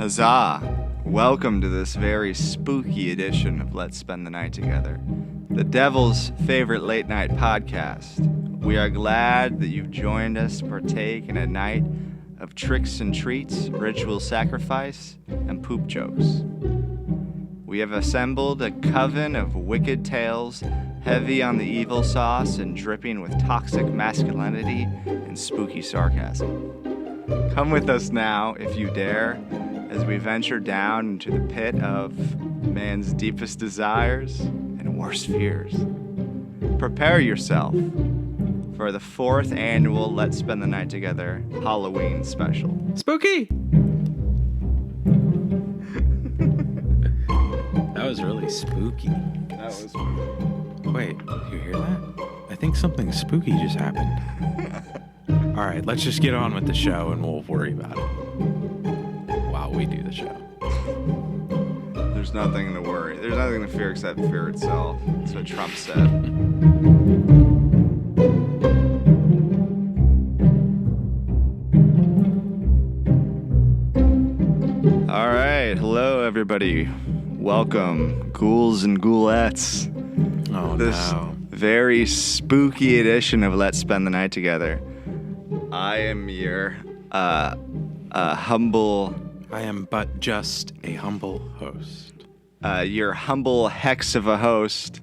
Huzzah! Welcome to this very spooky edition of Let's Spend the Night Together, the devil's favorite late night podcast. We are glad that you've joined us to partake in a night of tricks and treats, ritual sacrifice, and poop jokes. We have assembled a coven of wicked tales, heavy on the evil sauce and dripping with toxic masculinity and spooky sarcasm. Come with us now, if you dare, as we venture down into the pit of man's deepest desires and worst fears. Prepare yourself for the 4th annual Let's Spend the Night Together Halloween special. Spooky! That was really spooky. That was spooky. Wait, you hear that? I think something spooky just happened. All right, let's just get on with the show and we'll worry about it while we do the show. There's nothing to worry. There's nothing to fear except fear itself. That's what Trump said. All right. Hello, everybody. Welcome, ghouls and ghoulettes. Oh, This no. very spooky edition of Let's Spend the Night Together. I am your humble... I am but just a humble host. Your humble hex of a host,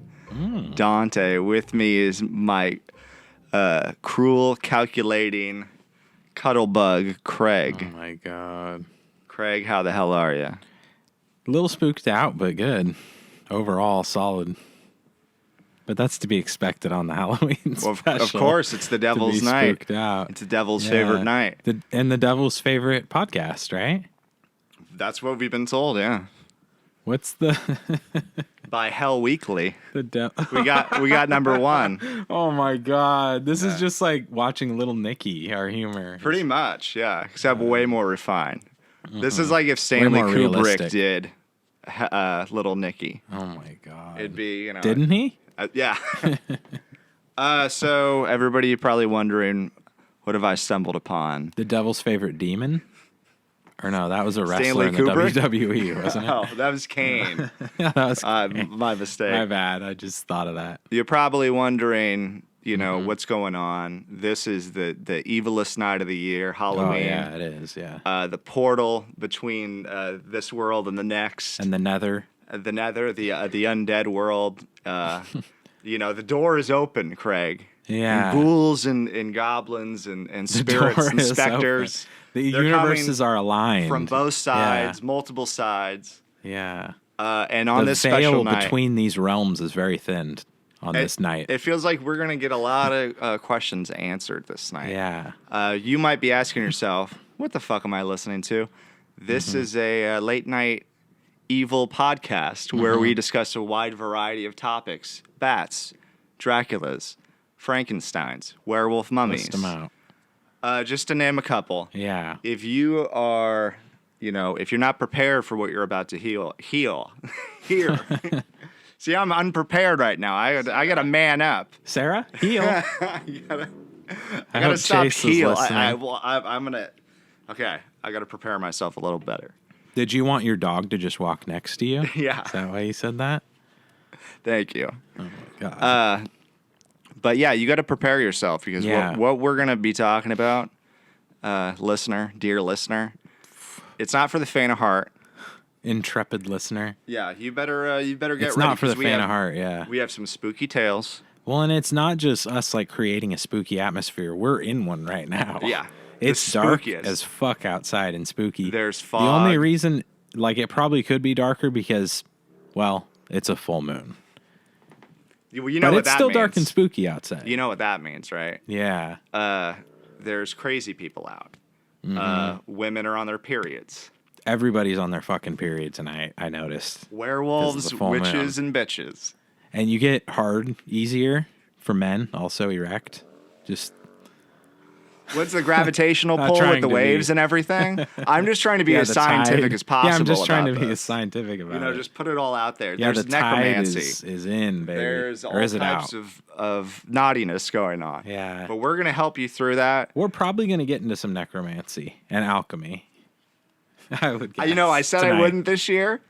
Dante. With me is my cruel, calculating cuddlebug, Craig. Oh, my God. Craig, how the hell are you? A little spooked out, but good. Overall, solid. But that's to be expected on the Halloween Well, special. of course, it's the devil's night. Spooked out. It's the devil's favorite night. And the devil's favorite podcast, right? That's what we've been told, yeah. What's the By Hell Weekly. the We got number 1. Oh my God! This is just like watching Little Nicky, our humor. Pretty much, yeah. Except way more refined. This is like if Way Stanley more Kubrick realistic. did Little Nicky. Oh my God! It'd be, you know. Didn't he? Yeah. So everybody probably wondering, what have I stumbled upon? The devil's favorite demon? Or no, that was a wrestler Stanley in Kubrick? the WWE, wasn't it? Oh, that was Kane. Yeah, that was My mistake. my bad. I just thought of that. You're probably wondering, you know, what's going on. This is the evilest night of the year, Halloween. Oh yeah, it is. Yeah. The portal between this world and the next. And the Nether. The nether, the undead world. You know, the door is open, Craig. Yeah. And ghouls and goblins and spirits door and is specters. The They're universes coming are aligned from both sides, Yeah. multiple sides. Yeah. And on The this veil special night, between these realms is very thin on this night. it feels like we're going to get a lot of questions answered this night. Yeah. You might be asking yourself, what the fuck am I listening to? This is a late night evil podcast where we discuss a wide variety of topics. Bats, Draculas, Frankensteins, werewolf mummies. List them out. Just to name a couple. Yeah. If you are, you know, if you're not prepared for what you're about to hear. See, I'm unprepared right now. I got to man up. Sarah, heal. I I gotta hope stop Chase is heal. listening. I'm gonna. Okay, I gotta prepare myself a little better. Did you want your dog to just walk next to you? Yeah. Is that why you said that? Thank you. Oh my God. But yeah, you got to prepare yourself because Yeah. what we're gonna be talking about, dear listener, it's not for the faint of heart. Intrepid listener. Yeah, you better get ready. It's not for the 'cause we faint have- of heart, yeah. We have some spooky tales. Well, and it's not just us like creating a spooky atmosphere. We're in one right now. Yeah, the It's dark spookiest. as fuck outside and spooky. There's The only fog. reason, like, it probably could be darker because, well, it's a full moon. You know But what it's that still means. dark and spooky outside. You know what that means, right? Yeah. There's crazy people out. Mm-hmm. Women are on their periods. Everybody's on their fucking period tonight, I noticed. Werewolves, the full witches, and bitches. And you get hard easier for men, also erect. Just What's the gravitational Not pull with trying the to waves be- and everything? I'm just trying to be yeah, as the scientific tide. as possible. Yeah, I'm just trying to about be this. as scientific about You know, it. just put it all out there. Yeah, There's the tide necromancy. is in, baby. There's all or is it types out? of naughtiness going on. Yeah. But we're going to help you through that. We're probably going to get into some necromancy and alchemy. I would guess. I said tonight. I wouldn't this year,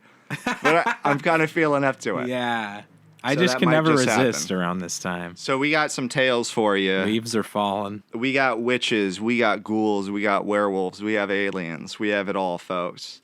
but I'm kind of feeling up to it. Yeah. I So just that can might never just resist happen. around this time. So we got some tales for you. Leaves are falling. We got witches, we got ghouls, we got werewolves, we have aliens. We have it all, folks.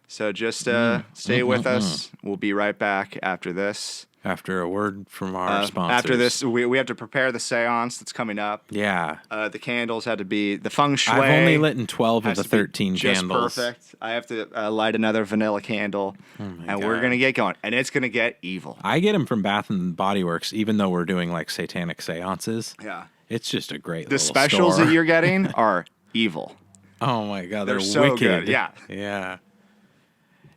So just stay with us. We'll be right back after this. After a word from our sponsors. After this, we have to prepare the seance that's coming up. Yeah. The candles had to be the feng shui. I've only lit 12 of has the to be 13 just candles. perfect. I have to light another vanilla candle, and we're gonna get going, and it's gonna get evil. I get them from Bath and Body Works, even though we're doing like satanic seances. Yeah. It's just a great The little specials store. that you're getting are evil. Oh my god, They're they're so wicked. good, yeah. Yeah.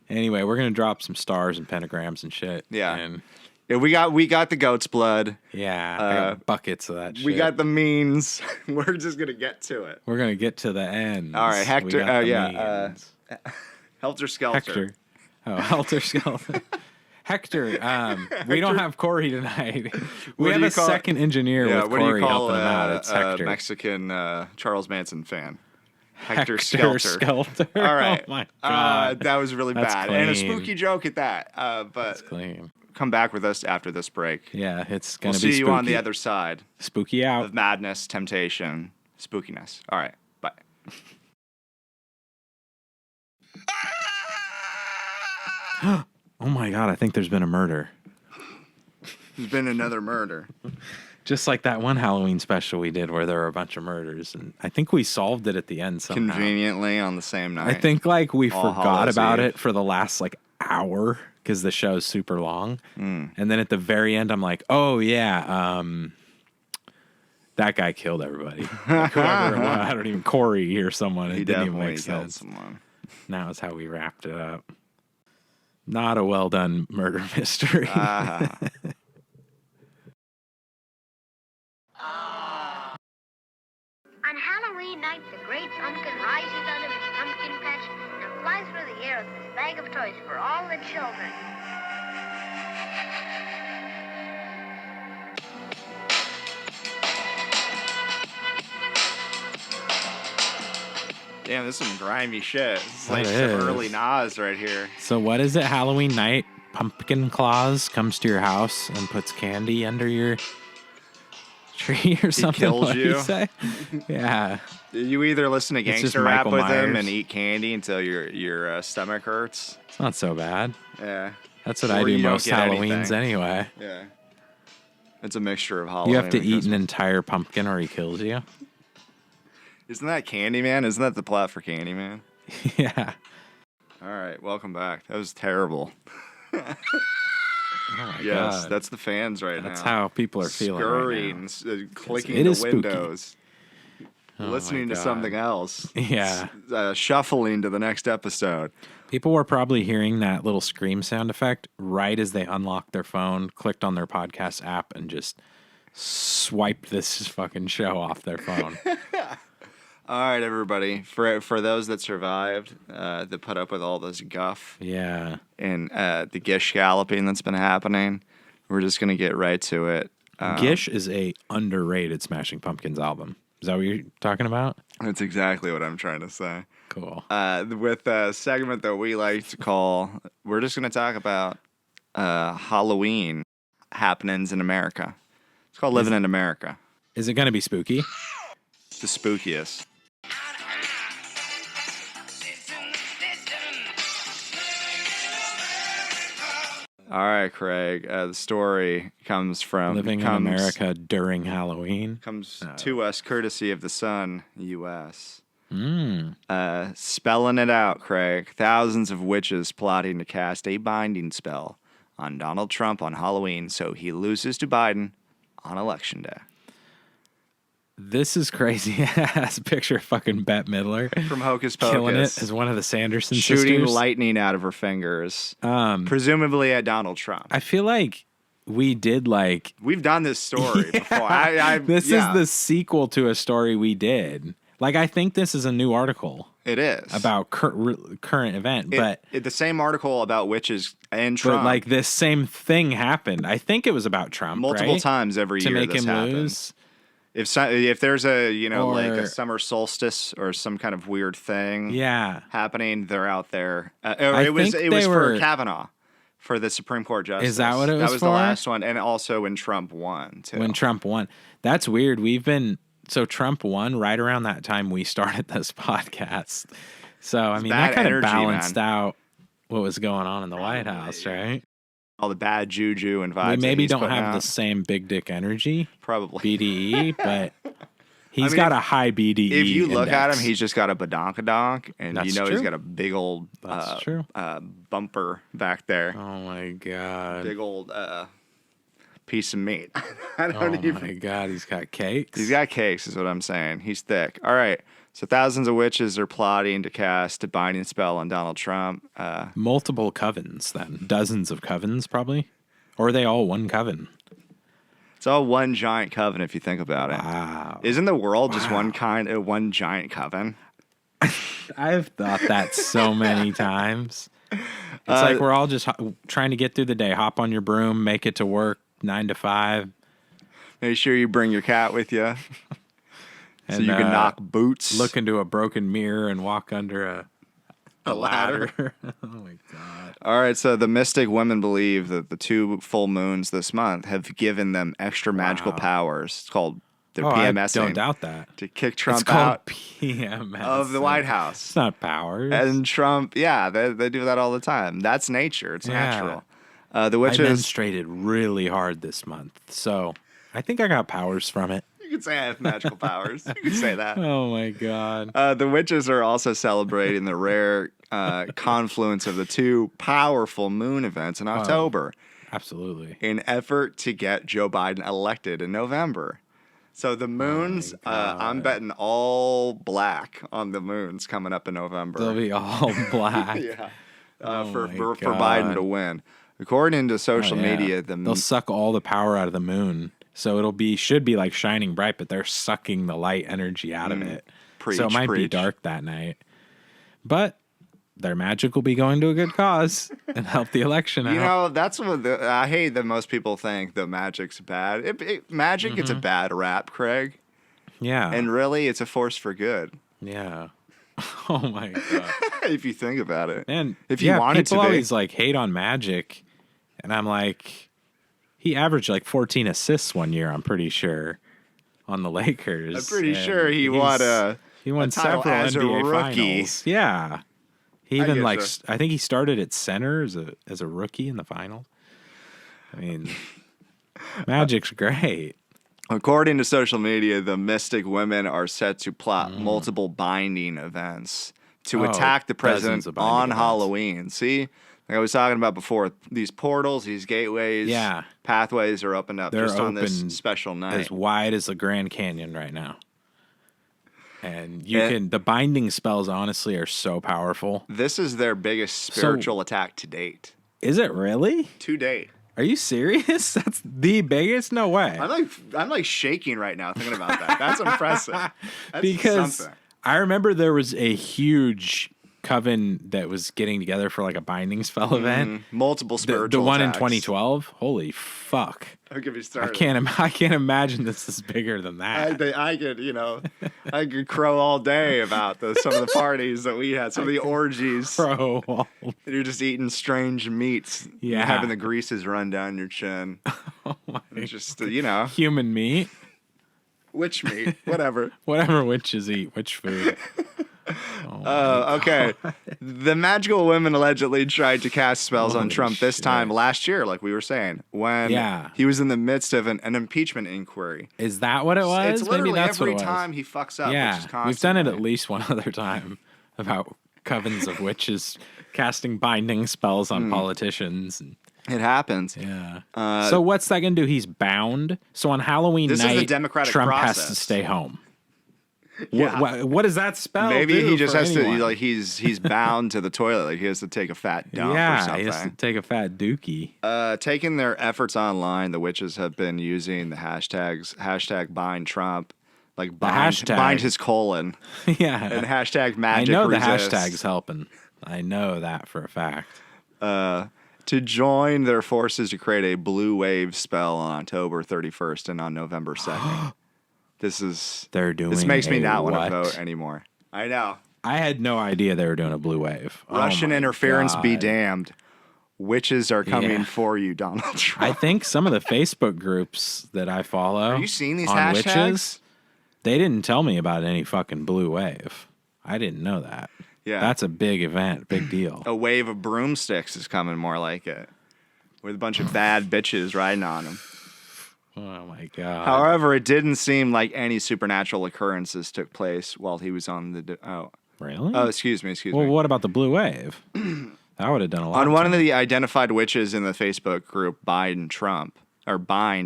Anyway, we're gonna drop some stars and pentagrams and shit. Yeah. And Yeah, we got the goat's blood. yeah, I got buckets of that shit. We got the means. We're just gonna get to it. We're gonna get to the end. All right, Hector. We got the Yeah. means. Helter Skelter. Hector. Oh, Helter Skelter. Hector, we don't have Corey tonight. We What have do you a call it? second engineer Yeah, with what do Corey you call helping him out. It's a Hector. Mexican Charles Manson fan? Hector Skelter. Skelter. All right. Oh my god. That was really That's bad. And a clean. spooky joke at that. But That's clean. come back with us after this break. Yeah, it's We'll gonna be see spooky. you on the other side Spooky out. of madness, temptation, spookiness. All right. Bye. Oh my god, I think there's been a murder. There's been another murder. Just like that one Halloween special we did where there were a bunch of murders, and I think we solved it at the end somehow. Conveniently on the same night. I think like we All forgot Hallows about Eve. it for the last like hour because the show's super long, Mm. and then at the very end I'm like, oh yeah, that guy killed everybody. Like, whoever it was, I don't even Corey or someone. It He didn't even definitely make killed sense. someone. Now is how we wrapped it up. Not a well done murder mystery. Ah. On Halloween night, the great pumpkin rises out of his pumpkin patch and flies through the air with his bag of toys for all the children. Damn, this is some grimy shit. This is That like some is. early Nas right here. So what is it? Halloween night, Pumpkin Claus comes to your house and puts candy under your tree or something. kills What did you. he say? Yeah. You either listen to It's just gangster rap Michael with him Myers. and eat candy until your stomach hurts. It's not so bad. Yeah. That's what Or I do you don't most get Halloweens anything. anyway. Yeah. It's a mixture of Halloween. You have to and eat an Christmas. entire pumpkin or he kills you. Isn't that Candyman? Isn't that the plot for Candyman? Yeah. All right, welcome back. That was terrible. Oh my Yes, God. that's the fans right That's now. how people are feeling Scurrying, right now. clicking it the is spooky. windows, Oh my listening to God. something else. Yeah. Shuffling to the next episode. People were probably hearing that little scream sound effect right as they unlocked their phone, clicked on their podcast app, and just swiped this fucking show off their phone. All right, everybody. For those that survived, that put up with all this guff Yeah. and the gish galloping that's been happening, we're just gonna get right to it. Gish is a underrated Smashing Pumpkins album. Is that what you're talking about? That's exactly what I'm trying to say. Cool. With a segment that we like to call, we're just gonna talk about Halloween happenings in America. It's called Living in America. Is it going to be spooky? The spookiest. All right, Craig. The story comes from Living in America during Halloween? Comes to us courtesy of the Sun, U.S. Mm. Spelling it out, Craig. Thousands of witches plotting to cast a binding spell on Donald Trump on Halloween so he loses to Biden on Election Day. This is crazy. That's a picture of fucking Bette Midler. From Hocus Pocus. Killing it as one of the Sanderson Shooting sisters. lightning out of her fingers. Presumably at Donald Trump. I feel like we did like... We've done this story before. This yeah, is the sequel to a story we did. Like, I think this is a new article It is. about current event, but the same article about witches and Trump. like this same thing happened. I think it was about Trump, multiple right? times every To year make this him happens. lose. If there's a like a Or- summer solstice or some kind of weird thing Yeah. happening, they're out there. I It was think they for were- Kavanaugh, for the Supreme Court justice. Is that what it was That was the for? last one, and also when Trump won too. When Trump won. That's weird. So Trump won right around that time we started this podcast. So, I mean, that bad kind of energy, balanced man. out what was going on in the White House, right? All the bad juju and vibes. We that maybe he's don't putting have out. the same big dick energy, Probably. BDE, but he's mean, got a high BDE. If you look at him, index. he's just got a badonkadonk, and That's he's true. got a big old That's true. bumper back there. Oh my god. Big old piece of meat. I Oh don't even. my god, he's got cakes. He's got cakes, is what I'm saying. He's thick. All right. So thousands of witches are plotting to cast a binding spell on Donald Trump. multiple covens then. Dozens of covens probably. Or are they all one coven? It's all one giant coven if you think about it. Wow. Isn't the world just one giant coven? I've thought that so many times. It's like we're all just trying to get through the day. Hop on your broom, make it to work 9 to 5. Make sure you bring your cat with you so And, you can knock boots. Look into a broken mirror and walk under a ladder. oh my god. All right, so the mystic women believe that the 2 full moons this month have given them extra magical powers. It's called they're I PMSing don't doubt that. to kick It's Trump called out PMS of the White House. It's not powers. And Trump, yeah, they do that all the time. That's nature. It's Yeah. natural. The I witches. menstruated really hard this month, so I think I got powers from it. You could say I have magical powers. You could say that. Oh my god. The witches are also celebrating the rare confluence of the 2 powerful moon events in October Absolutely. in effort to get Joe Biden elected in November. So the moons, I'm betting all black on the moons coming up in November. They'll be all black. Yeah, Oh for my Biden God. to win. According to social Oh, yeah. media, They'll suck all the power out of the moon. So should be like shining bright, but they're sucking the light energy out of it. So it might be preach. dark that night. But their magic will be going to a good cause and help the election out. You know, that's what I hate that most people think that magic's bad. Magic gets a bad rap, Craig, Yeah. and really, it's a force for good. yeah. Oh my god. If you think about it, And if you want it to people be. always like hate on Magic, and I'm like, he averaged like 14 assists one year. I'm pretty sure on the Lakers. I'm pretty And sure he won he won title several as a NBA rookie. finals. Yeah, he even get like you. I think he started at center as a rookie in the finals. I mean, Magic's great. According to social media, the Mystic Women are set to plot multiple binding events to attack the president dozens of binding on events. Halloween. See, like I was talking about before, these portals, these gateways, Yeah. pathways are opened up They're just on this open special night. As wide as the Grand Canyon right now. And And- the binding spells honestly are so powerful. This is their biggest spiritual attack to date. Is it really? To date. Are you serious? That's the biggest? No way. I'm like shaking right now thinking about that. That's impressive. That's Because something. I remember there was a huge coven that was getting together for like a binding spell event. Multiple The, spiritual the one in attacks. 2012. Holy fuck! Don't get me I started. can't imagine this is bigger than that. I could crow all day about some of the parties that we had, some of the orgies. Bro, You're just eating strange meats, Yeah. having the greases run down your chin. It's just human meat, witch meat, whatever. whatever witches eat, witch food. Okay. The magical women allegedly tried to cast spells on Holy Trump this shit. time last year, like we were saying, when Yeah. he was in the midst of an impeachment inquiry. Is that what it was? It's literally Maybe that's every what it was. time he fucks up. Yeah, which is we've done it constantly. at least one other time about covens of witches casting binding spells on politicians. And, It happens. yeah. So what's that gonna do? He's bound. So on Halloween This is night, the democratic Trump has process. to stay home. Yeah. What does that spell? Maybe do he just for has anyone? to, like, he's bound to the toilet. Like, he has to take a fat dump or Yeah, he has to something. take a fat dookie. Taking their efforts online, the witches have been using the hashtag bind Trump, like hashtag. bind his colon, Yeah, and hashtag I magic know resist. the hashtag's helping. I know that for a fact. To join their forces to create a blue wave spell on October 31st and on November 2nd. They're doing this makes me a not want what? to vote anymore. I know. I had no idea they were doing a blue wave. Russian Oh my interference be God. damned. Witches are coming Yeah. for you, Donald Trump. I think some of the Facebook groups that I follow Are you seeing these on hashtags? witches, they didn't tell me about any fucking blue wave. I didn't know that. Yeah. That's a big event, big deal. A wave of broomsticks is coming, more like it, with a bunch of bad bitches riding on them. Oh my God. However, it didn't seem like any supernatural occurrences took place while he was on the... Really? Oh, excuse me. Well, what about the blue wave? That would have done a lot. On one of the identified witches in the Facebook group, Bind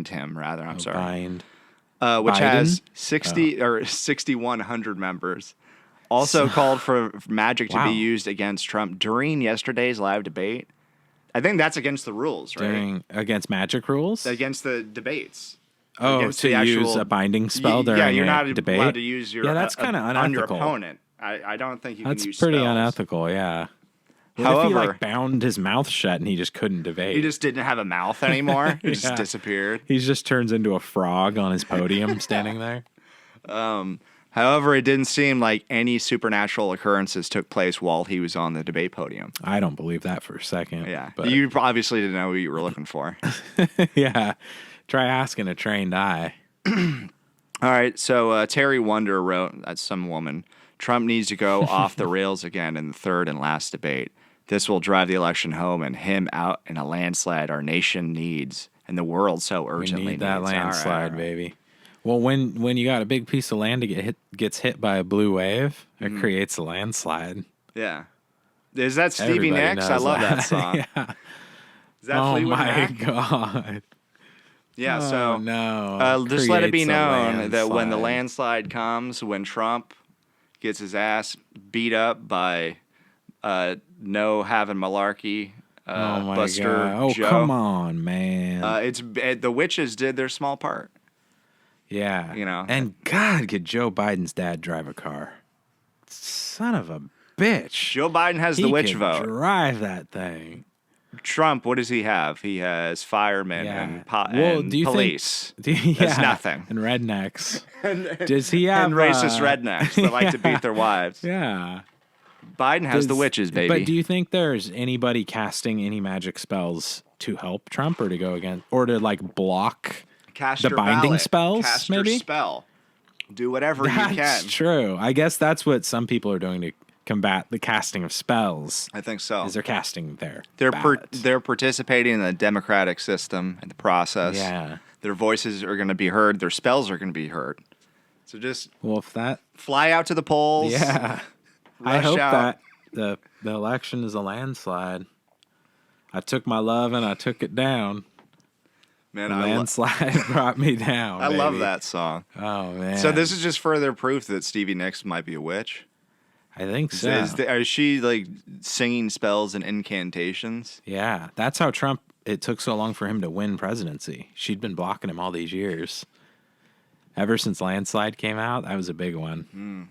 him, rather. I'm sorry. Bind. Which Biden? has 6,100 members. Also called for magic to Wow. be used against Trump during yesterday's live debate. I think that's against the rules, right? Against magic rules? Against the debates. Oh, against to the use actual- a binding spell during Yeah, you're a not debate? allowed to use your that's kind of on your unethical. opponent. I don't think you can That's use pretty spells. unethical, yeah. What if he However- like bound his mouth shut and he just couldn't debate? He just didn't have a mouth anymore. He Yeah. just disappeared. He just turns into a frog on his podium standing there. However, it didn't seem like any supernatural occurrences took place while he was on the debate podium. I don't believe that for a second. Yeah. But You obviously didn't know what you were looking for. yeah. Try asking a trained eye. All right. So Terry Wonder wrote, that's some woman, Trump needs to go off the rails again in the third and last debate. This will drive the election home and him out in a landslide our nation needs and the world so We urgently need that needs. landslide, All right. baby. Well, when you got a big piece of land to gets hit by a blue wave, it creates a landslide. Yeah. Is that Stevie Everybody Nicks? I knows love that song. yeah. Is that Oh Fleetwood my Mac? God. Yeah, Oh, so no. just let it be Creates a known that when the landslide. landslide comes, when Trump gets his ass beat up by no having malarkey, Oh my Buster God. Oh, Joe, come on, man. the witches did their small part. yeah. you know. And God, could Joe Biden's dad drive a car? Son of a bitch. Joe Biden has the He witch could vote. drive that thing. Trump, what does he have? He has firemen Yeah. and, Well, and do you think- police. Yeah. That's nothing. And rednecks. Does he have And racist rednecks that like to beat their wives. Yeah. Biden has the Does- witches, baby. But do you think there's anybody casting any magic spells to help Trump or to go against or to like block? Cast the your binding ballot. spells, Cast maybe? your spell. Do whatever you That's can. true. I guess that's what some people are doing to combat the casting of spells. I think so. Is they're casting their They're ballots. they're participating in the democratic system and the process. Yeah. Their voices are going to be heard. Their spells are going to be heard. So just Well, if that, fly out to the polls. yeah, I rush hope out. that the election is a landslide. I took my love and I took it down. Man, The I landslide brought me down. love baby. that song. Oh man. So this is just further proof that Stevie Nicks might be a witch. I think so. Is she like singing spells and incantations? Yeah, that's how Trump. It took so long for him to win presidency. She'd been blocking him all these years. Ever since Landslide came out, that was a big one.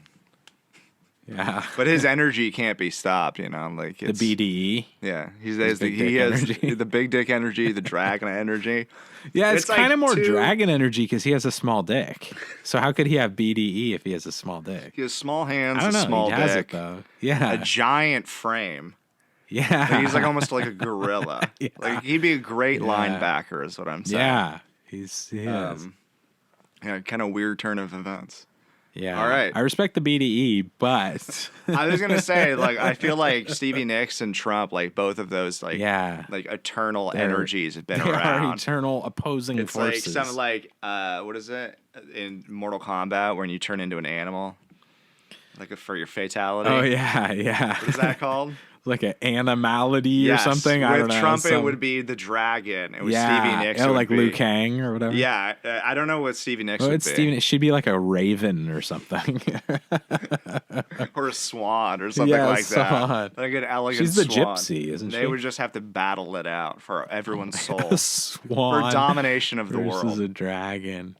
Yeah, But his energy can't be stopped, you know. Like the it's, BDE. Yeah, His he big dick has energy. the big dick energy, the dragon energy. Yeah, it's It's like kind of more two- dragon energy because he has a small dick. So how could he have BDE if he has a small dick? He has small hands, I don't a know. small he has dick, it though. Yeah, a giant frame. yeah. Like, he's like almost like a gorilla. Yeah. Like he'd be a great Yeah. linebacker, is what I'm saying. yeah. He is. Yeah, kind of weird turn of events. Yeah. All right. I respect the BDE, but I was gonna say, like, I feel like Stevie Nicks and Trump, like both of those, like, yeah, like eternal They're- energies have been they are around. eternal opposing It's forces. like some like what is it in Mortal Kombat when you turn into an animal, like for your fatality? Oh yeah, yeah. What is that called? Like an animality Yes. or something. With I don't know. Trump, it some- would be the dragon. It was yeah. Stevie Nicks. it Oh, would like be, Liu Kang or whatever. Yeah, I don't know what Stevie Nicks Oh, would it's be. Steven. It should be like a raven or something. Or a swan or something Yeah, a like swan. that. Like an elegant She's the swan. gypsy, isn't They she? would just have to battle it out for everyone's soul. A swan For domination of the versus world. a dragon.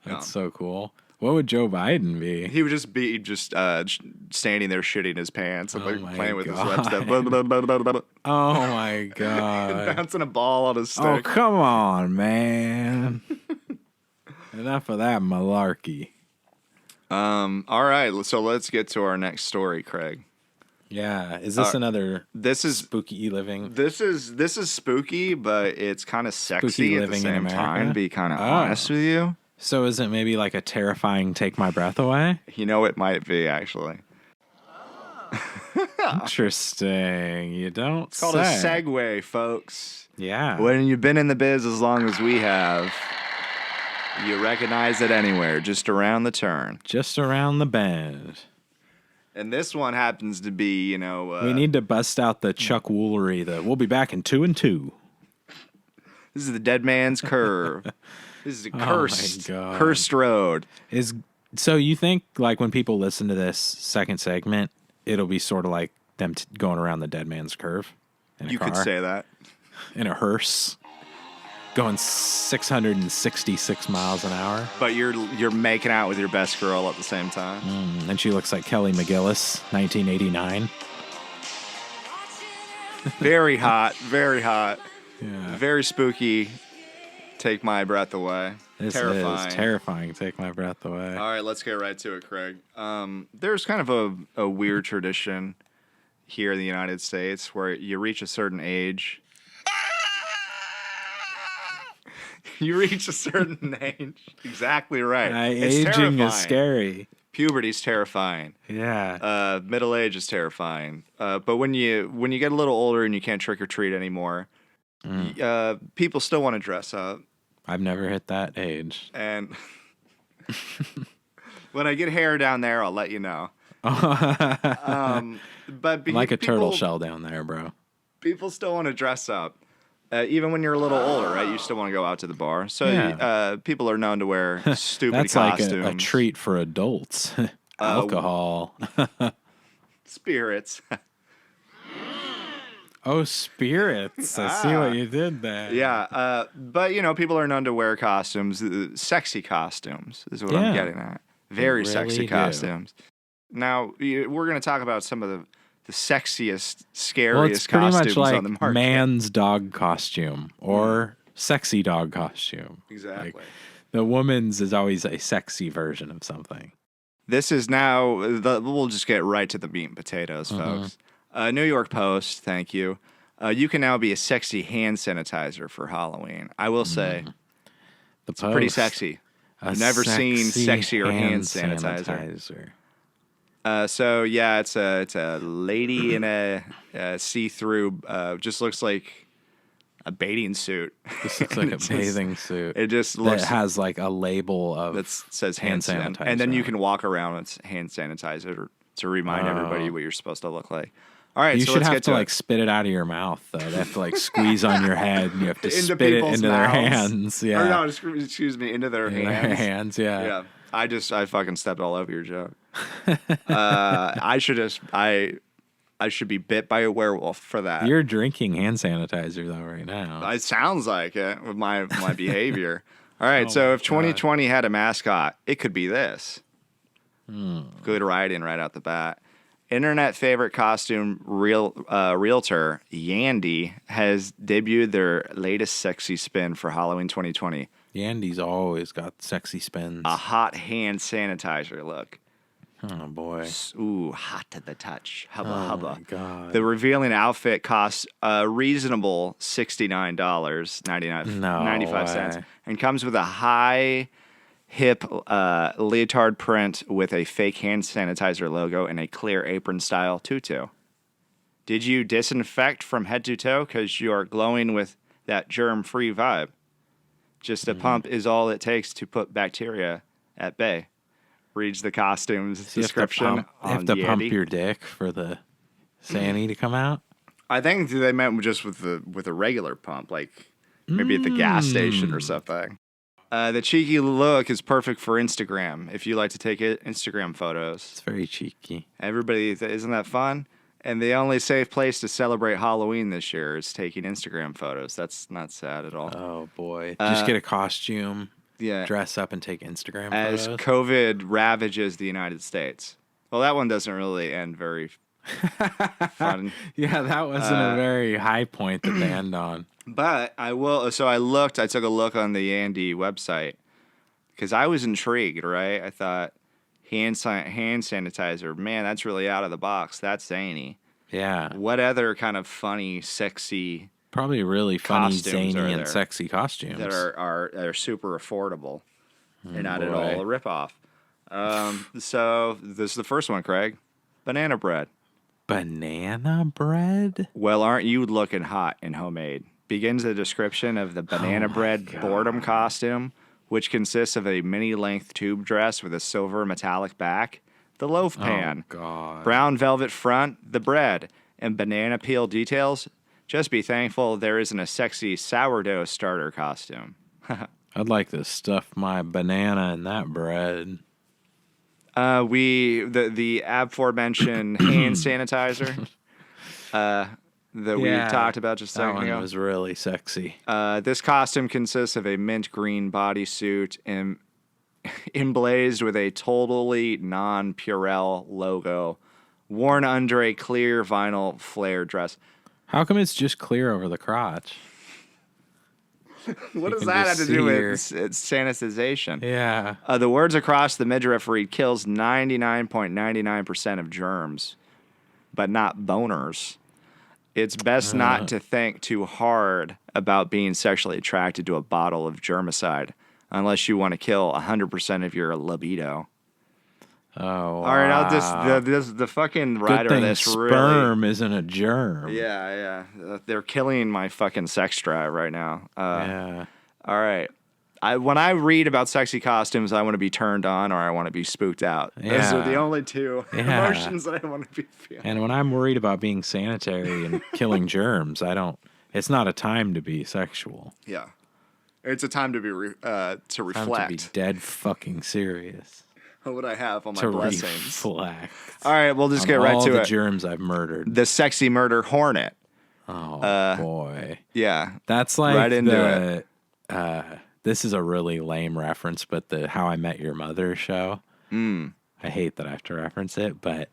That's Yeah. so cool. What would Joe Biden be? He would just be standing there shitting his pants and Oh like my playing with his God. lips, that blah, blah, blah, blah, blah, blah, Oh my and god. bouncing a ball on his stick. Oh come on, man. Enough of that malarkey. All right, so let's get to our next story, Craig. Yeah. Is this another This is spooky living? this is spooky, but it's kind of sexy Spooky at the living in same time. America? Be kind of Oh. honest with you. So is it maybe like a terrifying take my breath away? You know, it might be actually. Interesting. You don't It's called a segue, folks. Yeah. When you've been in the biz as long as we have, you recognize it anywhere, just around the turn. Just around the bend. And this one happens to be, you know... We need to bust out the Chuck Woolery. We'll be back in 2 and 2. This is the dead man's curve. This is a cursed, God. cursed road. So you think, like, when people listen to this second segment, it'll be sort of like them going around the dead man's curve in a You car, could say that. in a hearse, going 666 miles an hour. But you're making out with your best girl at the same time. And she looks like Kelly McGillis, 1989. Very hot, very hot. Yeah. Very spooky. Take my breath away. This Terrifying. is terrifying. Take my breath away. All right, let's get right to it, Craig. There's kind of a weird tradition here in the United States where you reach a certain age. You reach a certain age. Exactly right. It's Aging terrifying. is scary. Puberty's terrifying. Yeah. Middle age is terrifying. But when you get a little older and you can't trick or treat anymore, people still want to dress up. I've never hit that age. And when I get hair down there, I'll let you know. But Like a turtle shell down there, bro. People still want to dress up. Even when you're a little older, right? You still want to go out to the bar. So Yeah. people are known to wear stupid That's costumes. like a treat for adults. Alcohol. Spirits. Oh, spirits. I see what you did there. Yeah. But, people are known to wear costumes. Sexy costumes is what I'm getting at. Very really sexy do. costumes. Now, we're going to talk about some of the sexiest, scariest Well, it's pretty costumes much like on the market. man's dog costume or sexy dog costume. Exactly. Like, the woman's is always a sexy version of something. This is now, we'll just get right to the meat and potatoes, folks. New York Post, thank you. You can now be a sexy hand sanitizer for Halloween. I will say, It's pretty sexy. I've never seen sexier hand sanitizer. So yeah, it's a lady in a see-through, just looks like a bathing suit. This looks like a bathing suit. It just looks that has like a label of that says hand sanitizer. sanitizer, and then you can walk around with hand sanitizer to remind everybody what you're supposed to look like. All right, You so should let's have get to to like spit it out of your mouth though. They have to like squeeze on your head, and you have to Into spit it people's into their mouths. hands. Yeah, Or no, excuse me, into their in hands. their hands. Yeah. Yeah, I fucking stepped all over your joke. I should be bit by a werewolf for that. You're drinking hand sanitizer though right now. It sounds like it with my behavior. All right, Oh so my if 2020 had a mascot, it could be this. Good writing right out the bat. Internet favorite costume realtor Yandy has debuted their latest sexy spin for Halloween 2020. Yandy's always got sexy spins. A hot hand sanitizer look. Oh boy. Ooh, hot to the touch. Hubba hubba. my God. The revealing outfit costs a reasonable $69.95 way. and comes with a high hip leotard print with a fake hand sanitizer logo and a clear apron style tutu. Did you disinfect from head to toe because you are glowing with that germ-free vibe? Just a pump is all it takes to put bacteria at bay. Reads the costume's description. You have to pump your dick for the Sanny to come out. I think they meant just with a regular pump, like maybe at the gas station or something. The cheeky look is perfect for Instagram if you like to take Instagram photos. It's very cheeky. Everybody, isn't that fun? And the only safe place to celebrate Halloween this year is taking Instagram photos. That's not sad at all. Oh boy. Just get a costume. Yeah. Dress up and take Instagram As photos. COVID ravages the United States. Well, that one doesn't really end very fun. Yeah, that wasn't a very high point that they end on. But I will. So I took a look on the Yandy website because I was intrigued, right? I thought hand sanitizer. Man, that's really out of the box. That's zany. Yeah. What other kind of funny, sexy Probably really funny, costumes zany, are and there sexy costumes. that are super affordable and not at boy. all a ripoff? So this is the first one, Craig. Banana bread. Banana bread? Well, aren't you looking hot and homemade? Begins the description of the banana bread boredom costume, which consists of a mini-length tube dress with a silver metallic back, the loaf pan, God. brown velvet front, the bread, and banana peel details. Just be thankful there isn't a sexy sourdough starter costume. I'd like to stuff my banana in that bread. The aforementioned hand sanitizer that we talked about just a that second one ago. was really sexy. This costume consists of a mint green bodysuit emblazed with a totally non-Purell logo, worn under a clear vinyl flare dress. How come it's just clear over the crotch? What does can that have just to do see with its sanitization? Yeah. The words across the midriff read, kills 99.99% of germs, but not boners. It's best not to think too hard about being sexually attracted to a bottle of germicide unless you want to kill 100% of your libido. Oh, All right, wow. the fucking Good writer thing of this sperm isn't a germ. Yeah. They're killing my fucking sex drive right now. Yeah. All right. When I read about sexy costumes, I want to be turned on or I want to be spooked out. Those are the Yeah. only two Yeah. emotions that I want to be feeling. And when I'm worried about being sanitary and killing germs, it's not a time to be sexual. Yeah. It's a time to be to reflect. Time to be dead fucking serious. What would I have on my To blessings? reflect. All right, we'll just on get right all to the it. germs I've murdered. The sexy murder hornet. Oh, boy. Yeah. That's like right into it. This is a really lame reference, but the How I Met Your Mother show. I hate that I have to reference it, but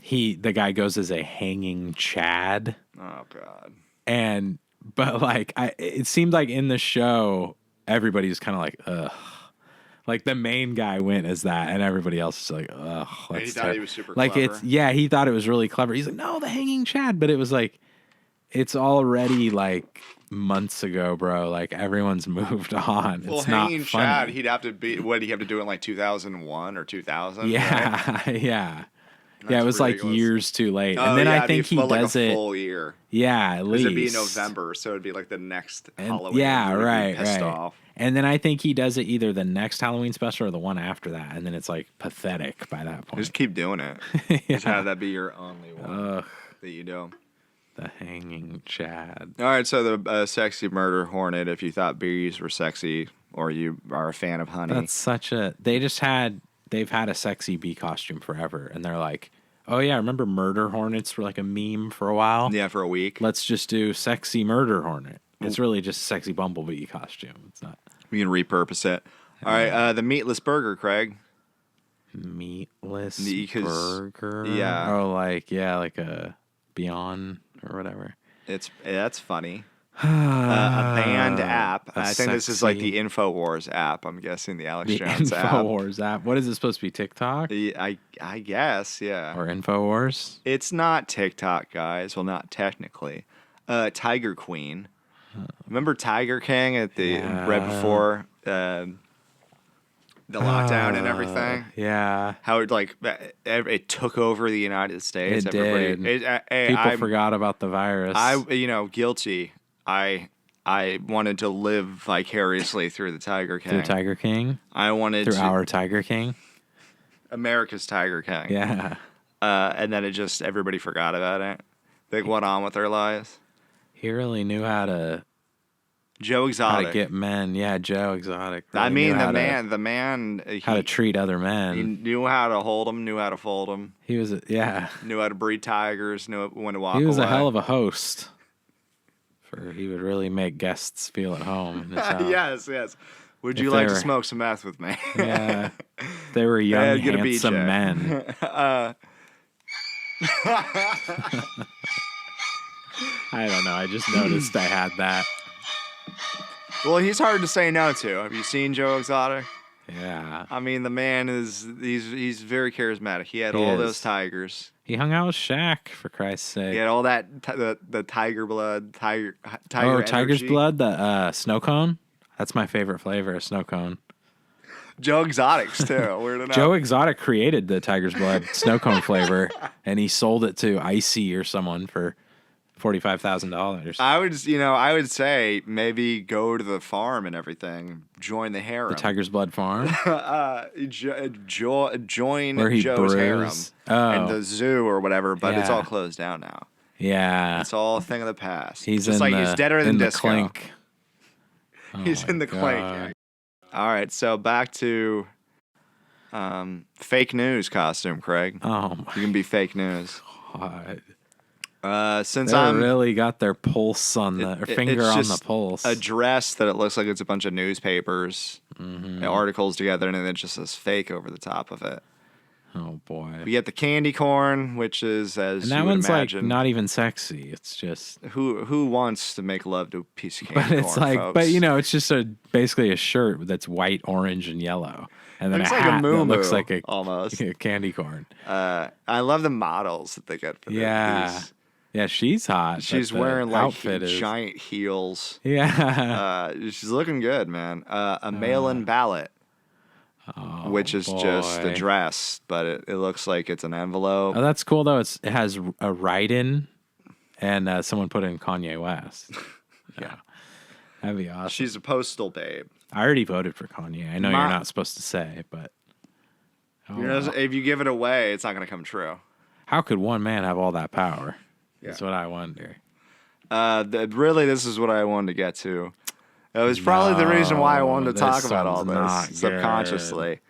the guy goes as a hanging Chad. Oh, God. But like, it seemed like in the show, everybody's kind of like, ugh. Like the main guy went as that, and everybody else is like, ugh. And he thought he was super like clever. he thought it was really clever. He's like, no, the hanging Chad, but it was like, it's already like months ago, bro. Like everyone's moved on. Well, it's not hanging funny. Chad, he'd have to be. What did he have to do in like 2001 or 2000? Yeah, right? yeah. That's Yeah, it was like ridiculous. years too late. Oh, And then yeah, I think he like does a it. full year. Yeah, at least. It'd be November, so it'd be like the next Halloween. Yeah, We'd be right, pissed right. off. And then I think he does it either the next Halloween special or the one after that, and then it's like pathetic by that point. Just keep doing it. Just have that be your only one that you do. The hanging Chad. All right, so the sexy murder hornet. If you thought bees were sexy, or you are a fan of honey, That's such a. They've had a sexy bee costume forever, and they're like, oh yeah, remember murder hornets were like a meme for a while? yeah, for a week. Let's just do sexy murder hornet. It's really just a sexy bumblebee costume. It's not We can repurpose it. All right, the meatless burger, Craig. meatless Because- burger. yeah. Oh, like a Beyond or whatever. That's funny. A banned app. A I think this is like sexy- the InfoWars app. I'm guessing the Alex The Jones app. InfoWars app. What is it supposed to be? TikTok I guess, yeah. or InfoWars? It's not TikTok, guys. Well, not technically. Tiger Queen. Remember Tiger King at the right before the lockdown and everything? Yeah. How it took over the United States. It did. People forgot about the virus. Guilty. I wanted to live vicariously through the Tiger King. Through Tiger King? I wanted Through to our Tiger King? America's Tiger King. Yeah. And then everybody forgot about it. They went on with their lives. He really knew how to Joe Exotic. get men. Yeah, Joe Exotic. I really mean, knew the man. how to treat other He men. knew how to hold them, knew how to fold them, He was, knew how to breed tigers, knew when to walk he was away. a hell of a host. He would really make guests feel at home in his house. Yes. Would If you they like to were- smoke some meth with me? Yeah. They were young, get a handsome BJ. men. I don't know. I just noticed I had that. Well, he's hard to say no to. Have you seen Joe Exotic? Yeah. I mean, the man he's very charismatic. He had all those tigers. He hung out with Shaq, for Christ's sake. He had all that the tiger blood, tiger tiger's energy. blood, the snow cone. That's my favorite flavor, a snow cone. Joe Exotic's too. Weird enough. Joe Exotic created the tiger's blood snow cone flavor, and he sold it to Icy or someone for $45,000. I would say maybe go to the farm and everything. Join the harem. The Tiger's Blood farm? Join Where he Joe's harem. brews. And the zoo or whatever, but it's Yeah. all closed down now. Yeah. It's all a thing of the past. He's just in like he's deader than in the disco. clink. He's in the clink. All right, so back to fake news costume, Craig. Oh my You can be fake news. God. Since They I'm really got their pulse on the finger it's on the just pulse. a dress that it looks like it's a bunch of newspapers, and articles together, and then it just says fake over the top of it. Oh boy. We get the candy corn, which is as And that you would one's imagine. like not even sexy. It's just Who wants to make love to a piece of candy but it's corn, like folks? but it's just basically a shirt that's white, orange, and yellow. And then Looks a like a hat that moo-moo, looks like a almost. a candy corn. I love the models that they get for Yeah. these. Yeah, she but She's the wearing like outfit is giant heels. Yeah. She's looking good, man. A mail-in ballot, which is just a boy. dress, but it looks like it's an envelope. Oh, that's cool though. It has a write-in, and someone put in Kanye West. Yeah, that'd be awesome. She's a postal babe. I already voted for Kanye. I know My- you're not supposed to say, but If you give it away, it's not going to come true. how could one man have all that power? Yeah. That's what I wonder. Really, this is what I wanted to get to. It was probably the reason why I wanted to this talk about all one's not this subconsciously.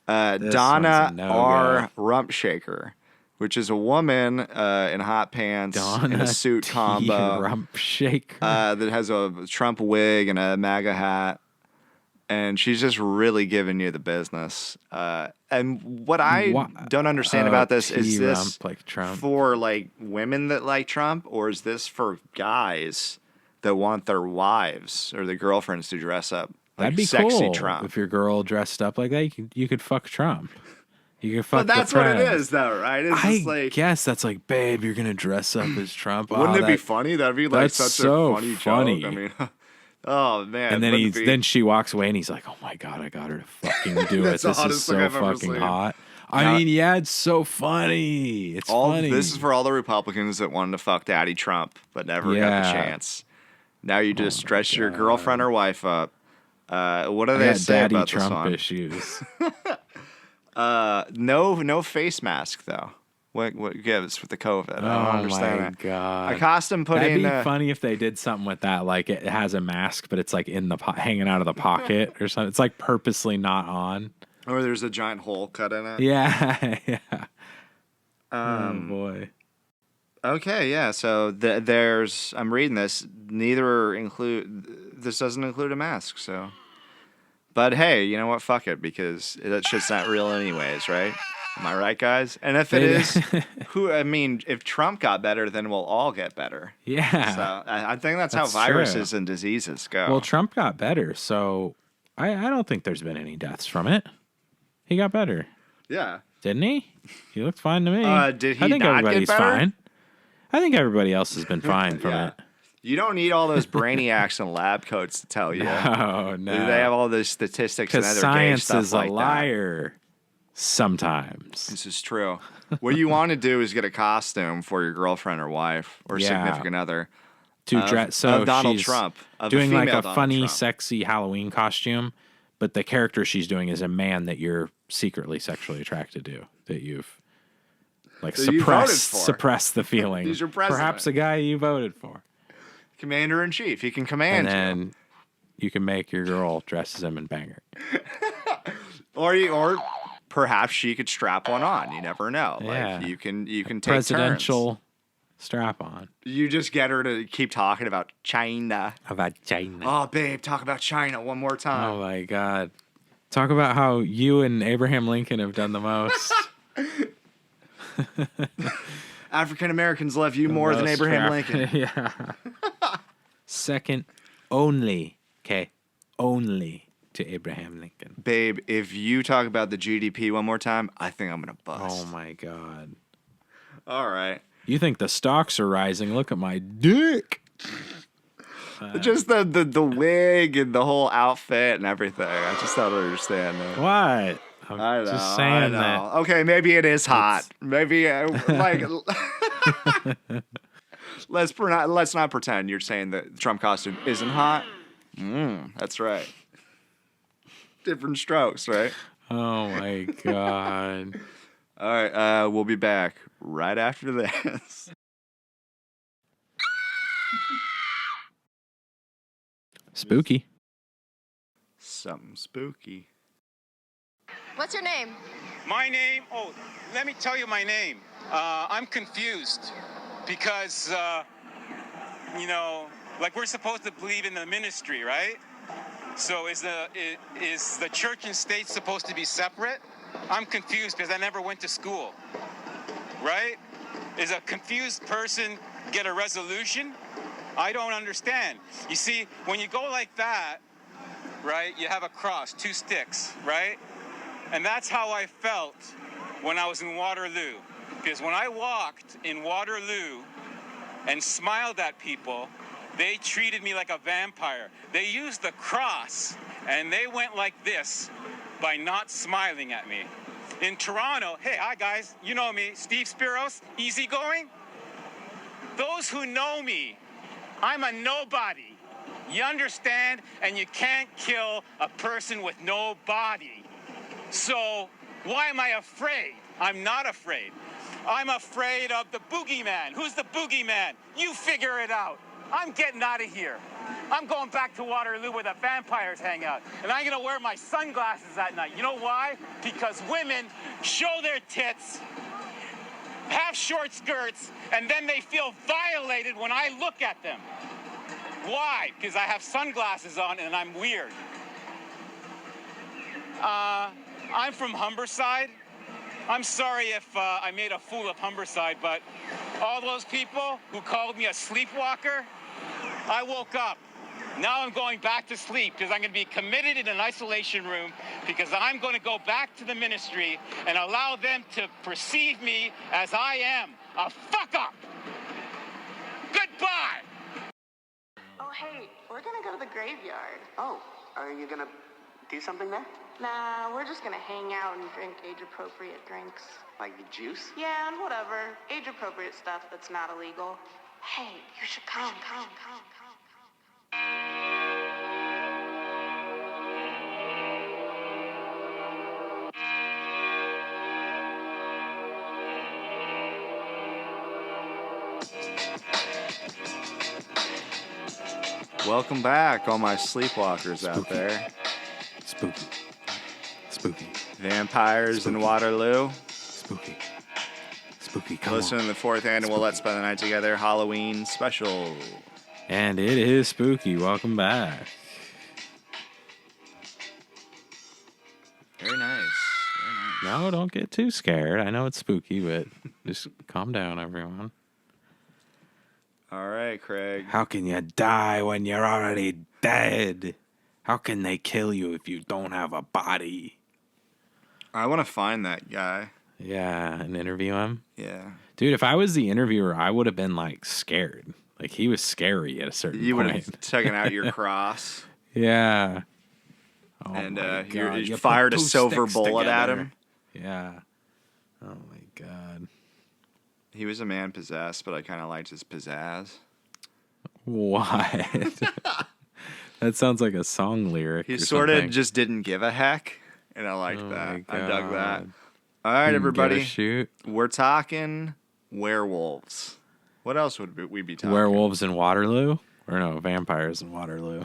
This Donna one's a no R. Rumpshaker, which is a woman in hot pants in a suit combo Rump shaker. that has a Trump wig and a MAGA hat. And she's just really giving you the business. And what I don't understand about this is this T-rump like Trump. for like women that like Trump, or is this for guys that want their wives or their girlfriends to dress up like That'd be sexy cool. Trump? If your girl dressed up like that, you could fuck Trump. You could fuck. But that's the what it friend. is, though, right? It's I just like, guess that's like, babe, you're gonna dress up as Trump. wouldn't Oh, it be funny? That'd be like that's such so a funny funny. joke. I mean, oh man. And then wouldn't it be- then she walks away and he's like, "Oh my god, I got her to fucking do it. That's the This is hottest thing so I've ever fucking seen." hot." Now- I mean, yeah, it's so funny. It's funny. This is for all the Republicans that wanted to fuck Daddy Trump but never got the Yeah. chance. Now you just my dress your God. girlfriend or wife up. What do I they got say Daddy about this Trump one? issues. No face mask though. What gives with the COVID? I don't Oh understand my that. god. A costume put That'd in. be funny if they did something with that, like it has a mask, but it's like in the hanging out of the pocket or something. It's like purposely not on. Or there's a giant hole cut in it. Yeah, yeah. Oh boy. Okay, yeah. So there's. I'm reading this. This doesn't include a mask. So, but hey, you know what? Fuck it, because that shit's not real anyways, right? Am I right, guys? And if it is, if Trump got better, then we'll all get better. Yeah. So I think that's how That's viruses true. and diseases go. Well, Trump got better, so I don't think there's been any deaths from it. He got better, yeah. didn't he? He looked fine to me. Did he I think not get everybody's better? fine. I think everybody else has been fine from Yeah. it. You don't need all those brainiacs in lab coats to tell you. Oh no. They have all those statistics and Because other gay science stuff is a like that. liar. Sometimes. This is true. What you want to do is get a costume for your girlfriend or wife or Yeah. significant other To of- dress so of Donald she's Trump, of doing a like female a Donald funny, Trump. sexy Halloween costume, but the character she's doing is a man that you're secretly sexually attracted to, that you've like That you voted for. suppressed the feeling. He's your president. Perhaps a guy you voted for. Commander in chief. He can command And you. then you can make your girl dress as him and bang her. Or perhaps she could strap one on. You never know. Yeah. Like you can take Presidential strap on. turns. You just get her to keep talking about China. About China. Oh, babe, talk about China one more time. Oh my God. Talk about how you and Abraham Lincoln have done the most. African Americans love you more than Most Abraham traffic- Lincoln. Yeah. Second only. Okay. Only to Abraham Lincoln. Babe, if you talk about the GDP one more time, I think I'm going to bust. Oh, my God. All right. You think the stocks are rising? Look at my dick. Just the wig and the whole outfit and everything. I just don't understand that. What? I'm I know. just saying that. Okay, maybe it is hot. Maybe like let's not pretend you're saying that the Trump costume isn't hot. That's right. Different strokes, right? Oh my God. All right, we'll be back right after this. Spooky. Something spooky. What's your name? My name? Oh, let me tell you my name. I'm confused because, like we're supposed to believe in the ministry, right? So is the church and state supposed to be separate? I'm confused because I never went to school, right? Is a confused person get a resolution? I don't understand. You see, when you go like that, right, you have a cross, 2 sticks, right? And that's how I felt when I was in Waterloo. Because when I walked in Waterloo and smiled at people, they treated me like a vampire. They used the cross and they went like this by not smiling at me. In Toronto, hey, hi guys, you know me, Steve Spiros, easygoing. Those who know me, I'm a nobody. You understand? And you can't kill a person with no body. So why am I afraid? I'm not afraid. I'm afraid of the boogeyman. Who's the boogeyman? You figure it out. I'm getting out of here. I'm going back to Waterloo where the vampires hang out. And I'm going to wear my sunglasses at night. You know why? Because women show their tits, have short skirts, and then they feel violated when I look at them. Why? Because I have sunglasses on and I'm weird. I'm from Humberside. I'm sorry if I made a fool of Humberside, but all those people who called me a sleepwalker, I woke up. Now I'm going back to sleep because I'm going to be committed in an isolation room because I'm going to go back to the ministry and allow them to perceive me as I am, a fuck-up. Goodbye. Oh, hey, we're gonna go to the graveyard. Oh, are you gonna do something there? Nah, we're just gonna hang out and drink age-appropriate drinks. Like the juice? Yeah, and whatever. Age-appropriate stuff that's not illegal. Hey, you should come. Welcome back, all my sleepwalkers out Spooky. there. Spooky. Vampires in Spooky. Waterloo. Spooky. Come Listen on. to the 4th annual Let's Spend the Night Together Halloween special. And it is spooky. Welcome back. Very nice. No, don't get too scared. I know it's spooky, but just calm down, everyone. All right, Craig. How can you die when you're already dead? How can they kill you if you don't have a body? I want to find that guy. Yeah, and interview him. Yeah. Dude, if I was the interviewer, I would have been, like, scared. Like, he was scary at a certain You would point. have taken out your cross Yeah. Oh and my God. you You fired put a two silver sticks bullet at together. him. Yeah. Oh, my God. He was a man possessed, but I kind of liked his pizzazz. What? That sounds like a song lyric. He or sort of something. just didn't give a heck, and I liked Oh that. my I dug that. God. All right, Didn't give a everybody. shoot. We're talking werewolves. What else would we be talking? Werewolves in Waterloo? Or no, vampires in Waterloo.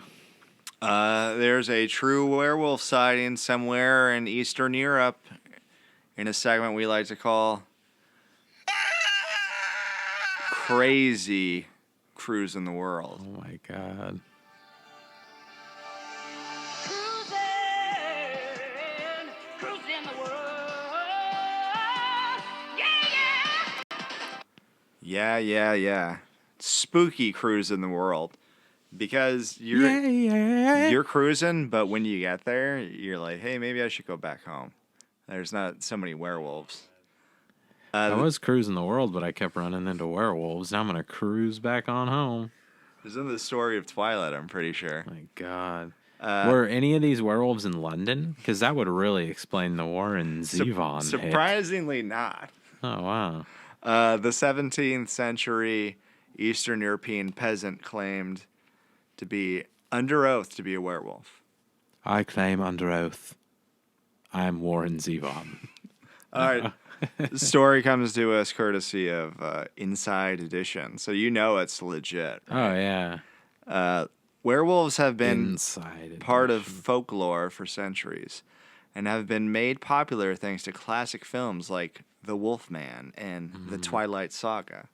There's a true werewolf sighting somewhere in Eastern Europe in a segment we like to call Crazy Cruising the World. Oh my God. Cruising the world. Yeah. Spooky Cruise in the World. because you're cruising, but when you get there, you're like, hey, maybe I should go back home. There's not so many werewolves. I was cruising the world, but I kept running into werewolves. Now I'm going to cruise back on home. There's in the story of Twilight, I'm pretty sure. My God. Were any of these werewolves in London? Because that would really explain the Warren Zevon hit. Surprisingly not. Oh, wow. The 17th century Eastern European peasant claimed to be under oath to be a werewolf. I claim under oath I am Warren Zevon. All right. The story comes to us courtesy of Inside Edition, so you know it's legit. Right? Oh, yeah. Werewolves have been Inside part Edition. of folklore for centuries and have been made popular thanks to classic films like The Wolfman and The Twilight Saga.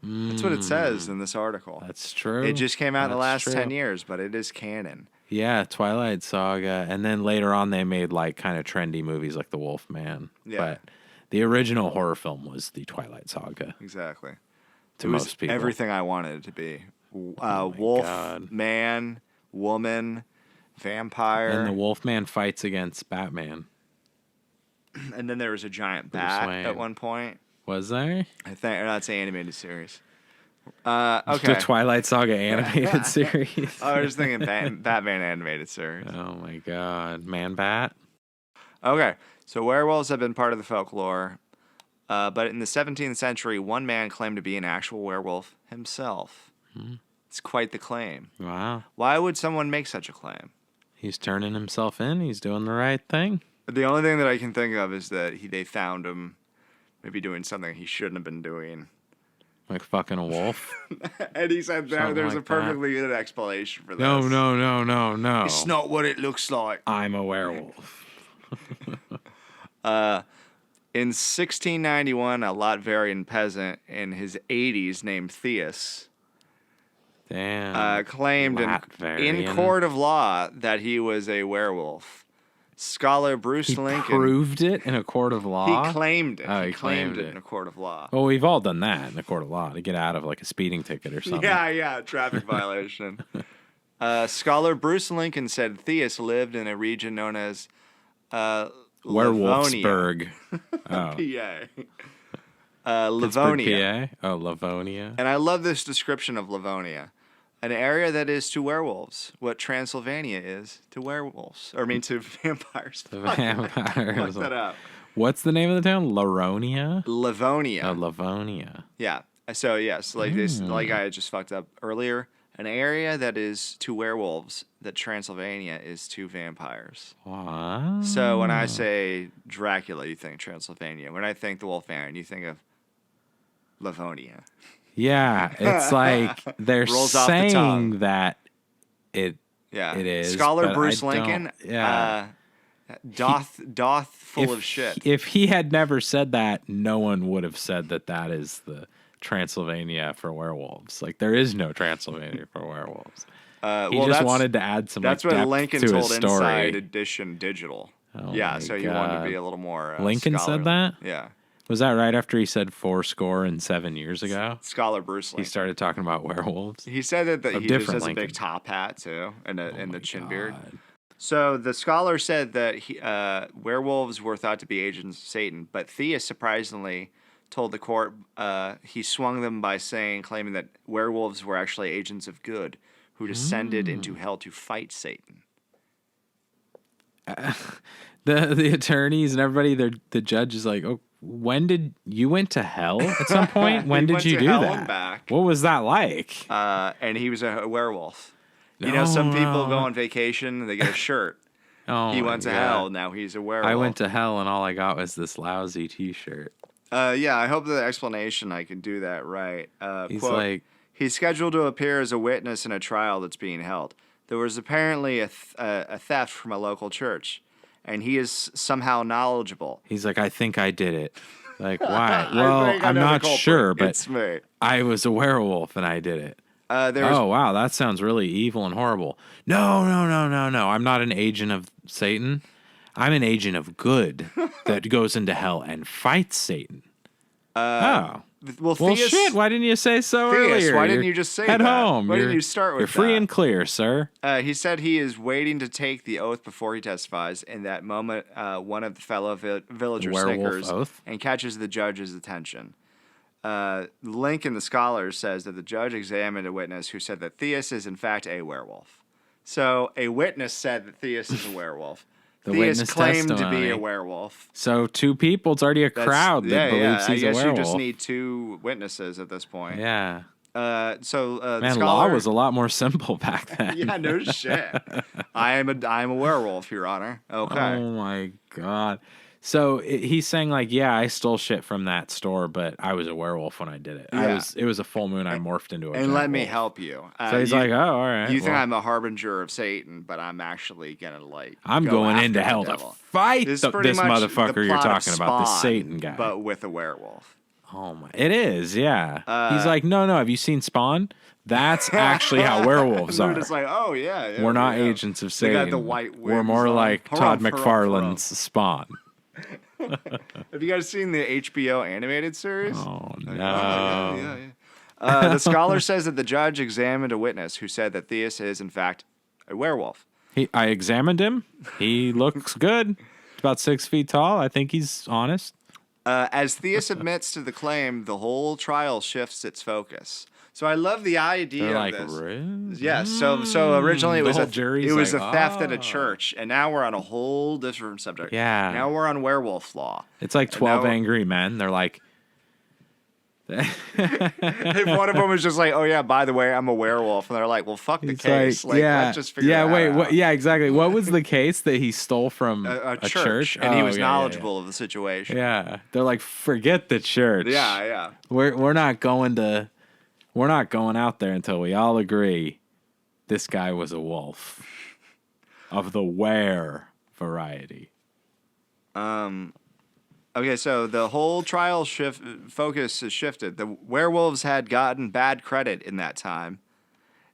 That's what it says in this article. That's true. It just came out in the last That's 10 true. years, but it is canon. Yeah, Twilight Saga. And then later on, they made like kind of trendy movies like The Wolfman. Yeah. But the original horror film was the Twilight Saga. Exactly. To It was most people. everything I wanted it to be. my Wolf, God. man, woman, vampire. And the Wolfman fights against Batman. And then there was a giant Bruce bat Wayne. at one point. Was there? I think that's an animated series. Okay. The Twilight Saga animated series. I was thinking Batman animated series. Oh my God. Man Bat? Okay, so werewolves have been part of the folklore, but in the 17th century, one man claimed to be an actual werewolf himself. It's quite the claim. Wow. Why would someone make such a claim? He's turning himself in. He's doing the right thing. The only thing that I can think of is that they found him maybe doing something he shouldn't have been doing. Like fucking a wolf. And he said Something there's like a perfectly good explanation for this. No. It's not what it looks like. I'm a werewolf. In 1691, a Latvian peasant in his 80s named Theus Damn. claimed in Latvian. court of law that he was a werewolf. Scholar Bruce He Lincoln. proved it in a court of law? He claimed it. Oh, he claimed it it. in a court of law. Well, we've all done that in a court of law to get out of like a speeding ticket or something. Yeah, traffic violation. Scholar Bruce Lincoln said Theus lived in a region known as Werewolfsburg. Oh. PA. Livonia. PA? Oh, Livonia. And I love this description of Livonia. An area that is to werewolves what Transylvania is to werewolves. Or I mean to vampires. The vampires. Fuck that up. What's the name of the town? Laronia? Livonia. Oh, Livonia. Yeah. So yes, like this, like I just fucked up earlier. An area that is to werewolves that Transylvania is to vampires. What? So when I say Dracula, you think Transylvania. When I think the Wolfman, you think of Livonia. Yeah, it's like they're Rolls off the saying tongue. that it Yeah. is. Scholar but Bruce I Lincoln. don't- Yeah. Doth full of shit. If he had never said that, no one would have said that that is the Transylvania for werewolves. Like there is no Transylvania for werewolves. He just that's- wanted to add some. That's like, what depth Lincoln to told his story. Inside Edition Digital. Oh Yeah, my so he wanted to God. be a little more. Lincoln said scholarly. that? Yeah. Was that right after he said 7 years ago? Scholar Bruce He Lincoln. started talking about werewolves. He said that A he just different has a Lincoln. big top hat too, and the my chin beard. God. So the scholar said that werewolves were thought to be agents of Satan, but Theus surprisingly told the court he swung them by claiming that werewolves were actually agents of good who descended into hell to fight Satan. The attorneys and everybody, the judge is like, oh, when did you went to hell at some point? When He did went you to do hell that? and back. What was that like? And he was a werewolf. You know, some people go on vacation and they get a shirt. Oh, He my went to God. hell. Now he's a werewolf. I went to hell and all I got was this lousy T-shirt. Yeah, I hope the explanation I can do that right. He's Quote, like, he's scheduled to appear as a witness in a trial that's being held. There was apparently a theft from a local church, and he is somehow knowledgeable. I think I did it. Like, why? I Well, think I I'm know the not culprit. sure, but It's me. I was a werewolf and I did it. There was Oh, wow, that sounds really evil and horrible. No. I'm not an agent of Satan. I'm an agent of good that goes into hell and fights Satan. Well, Theus, shit. Why didn't you say so Theus, earlier? why didn't you just say Head that? home. Why didn't you start with You're free that? and clear, sir. He said he is waiting to take the oath before he testifies. In that moment, one of the fellow villagers Werewolf snickers oath? and catches the judge's attention. Link in the Scholars says that the judge examined a witness who said that Theus is in fact a werewolf. So a witness said that Theus is a werewolf. The Theus witness claimed to be testimony. a werewolf. So 2 people. It's already a crowd that believes he's a werewolf. I guess you just need 2 witnesses at this point. Yeah. The Man, scholar, law was a lot more simple back then. yeah, no shit. I am a werewolf, Your Honor. Okay. Oh my god. So he's saying like, yeah, I stole shit from that store, but I was a werewolf when I did it. Yeah. It was a full moon. I morphed into a And giant let me wolf. help you. So he's like, oh, all right. You think well, I'm a harbinger of Satan, but I'm actually gonna I'm go going after into the hell to devil. fight This this is pretty much motherfucker the you're plot of talking about, this Spawn, Satan guy. but with a werewolf. Oh my! It is, yeah. He's like, no. Have you seen Spawn? That's actually how werewolves They're are. just like, oh yeah. We're not yeah. agents of They Satan. got the white We're wigs more on. like Harumph, Todd harumph, McFarlane's harumph. Spawn. Have you guys seen the HBO animated series? Oh no! Yeah. The scholar says that the judge examined a witness who said that Theus is in fact a werewolf. I examined him. He looks good. He's about 6 feet tall. I think he's honest. As Theus admits to the claim, the whole trial shifts its focus. So I love the idea They're of like, this. really? Yes. So originally it The was whole jury's a like, theft at a "Oh." church, and now we're on a whole different subject. Yeah. Now we're on werewolf law. It's like And 12 now- Angry Men. They're like, If one of them was just like, "Oh yeah, by the way, I'm a werewolf," and they're like, "Well, fuck the it's case. Like, yeah, let's just figure yeah. that Wait, out." what? Yeah, exactly. What was the case that he stole from A church, and Oh, he was yeah, yeah, knowledgeable of the situation. Yeah, they're like, forget the church. Yeah. We're not going out there until we all agree this guy was a wolf of the were variety. Okay, so the whole trial focus has shifted. The werewolves had gotten bad credit in that time,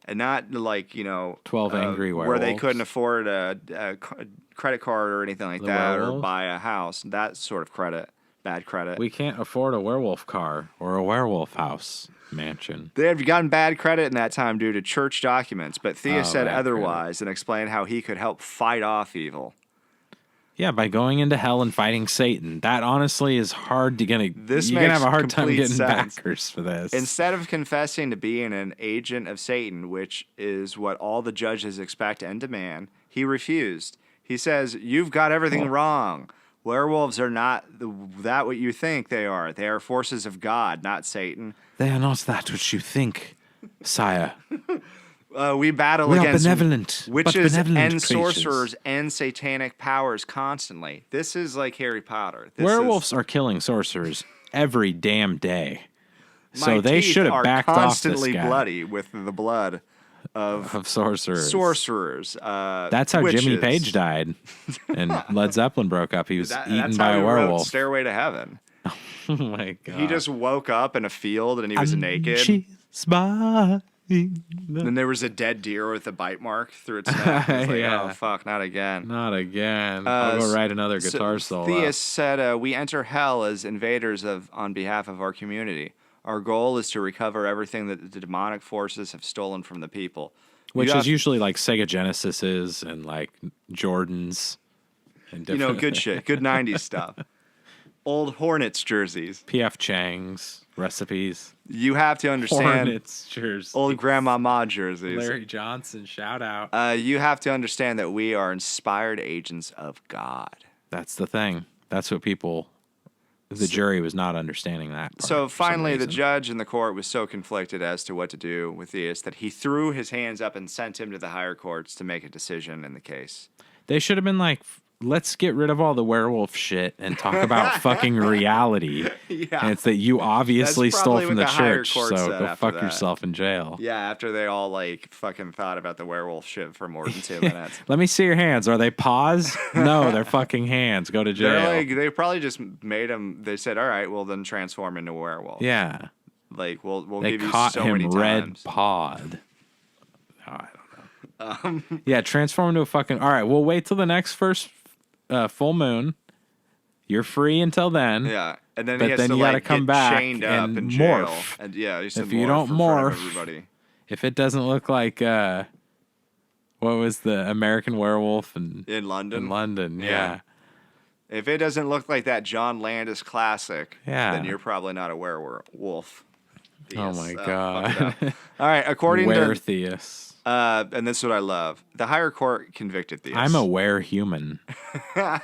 and not like 12 Angry where they Werewolves. couldn't afford a credit card or anything like The that, or werewolves? buy a house. That sort of credit, bad credit. We can't afford a werewolf car or a werewolf house mansion. They had gotten bad credit in that time due to church documents, but Thea said bad otherwise and explained how he could help fight off evil. Yeah, by going into hell and fighting Satan. That honestly is hard to get. This You're gonna makes have a hard time complete getting sense. backers for this. Instead of confessing to being an agent of Satan, which is what all the judges expect and demand, he refused. He says, "You've got everything wrong. Werewolves are not that what you think they are. They are forces of God, not Satan. They are not that which you think, sire. We battle We are against benevolent, but witches benevolent and creatures. sorcerers and satanic powers constantly. This is like Harry Potter. This Werewolves are killing sorcerers every damn day. My So they teeth should have are backed off this constantly guy bloody with the blood of sorcerers. sorcerers. That's how witches. Jimmy Page died, and Led Zeppelin broke up. He was eaten That's by how a he wrote werewolf. Stairway to Heaven. Oh my god! He just woke up in a field and he was naked. She's mine. Then there was a dead deer with a bite mark through its neck. It's like, Yeah. oh fuck, not again. Not again. I'll go write another guitar solo. Theus said, "We enter hell as invaders on behalf of our community. Our goal is to recover everything that the demonic forces have stolen from the people." Which You is have- usually like Sega Genesises and like Jordans. And different good shit, good '90s stuff. Old Hornets jerseys. PF Chang's recipes. You have to understand. Hornets jerseys. Old Grandmama jerseys. Larry Johnson, shout out. You have to understand that we are inspired agents of God. That's the thing. That's what people. The jury was not understanding that. Part So for some finally, the reason. judge in the court was so conflicted as to what to do with Theus that he threw his hands up and sent him to the higher courts to make a decision in the case. They should have been like, let's get rid of all the werewolf shit and talk about fucking reality. Yeah. And it's that you obviously That's stole probably from what the the higher church, court so said go after fuck that. yourself in jail. Yeah, after they all fucking thought about the werewolf shit for more than 2 minutes. Let me see your hands. Are they paws? No, they're fucking hands. Go to jail. They probably just made him. They said, "All right, well then transform into a werewolf." Yeah. Like we'll They give you caught so him many red times. pawed. Oh, I don't know. Yeah, transform into a fucking. All right, we'll wait till the next first full moon. You're free until then. Yeah. And then But he has then to you gotta like come get back chained up and in jail. morph. And yeah, he has If to you morph don't in front of morph- everybody. If it doesn't look like what was the American Werewolf in London. In London, yeah. If it doesn't look like that John Landis classic, Yeah. then you're probably not a werewolf. Oh my Fuck it god. up. All right, according to Were-theus. and this is what I love. The higher court convicted Theus. I'm a were-human. I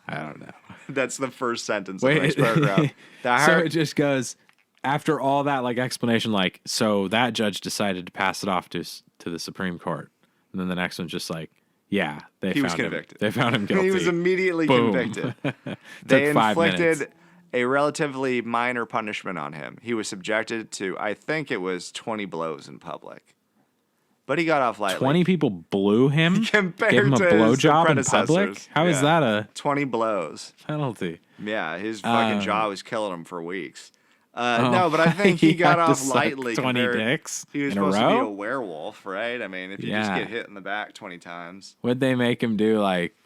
don't know. That's the first sentence of the next paragraph. The So higher, it just goes, after all that like explanation, like, so that judge decided to pass it off to the Supreme Court. And then the next one's just like, yeah, He was convicted. They found him guilty. he was immediately Boom. convicted. Took They 5 inflicted minutes. a relatively minor punishment on him. He was subjected to, I think it was 20 blows in public. But he got off lightly. 20 people blew him? Compared Gave him a to his blowjob in predecessors. public? How is Yeah. that a 20 blows. penalty? Yeah, his fucking jaw was killing him for weeks. Oh, No, but I think he got had to off suck lightly. 20 compared- dicks He was in a supposed to be a row? werewolf, right? I mean, if you just Yeah. get hit in the back 20 times. What'd they make him do? Like,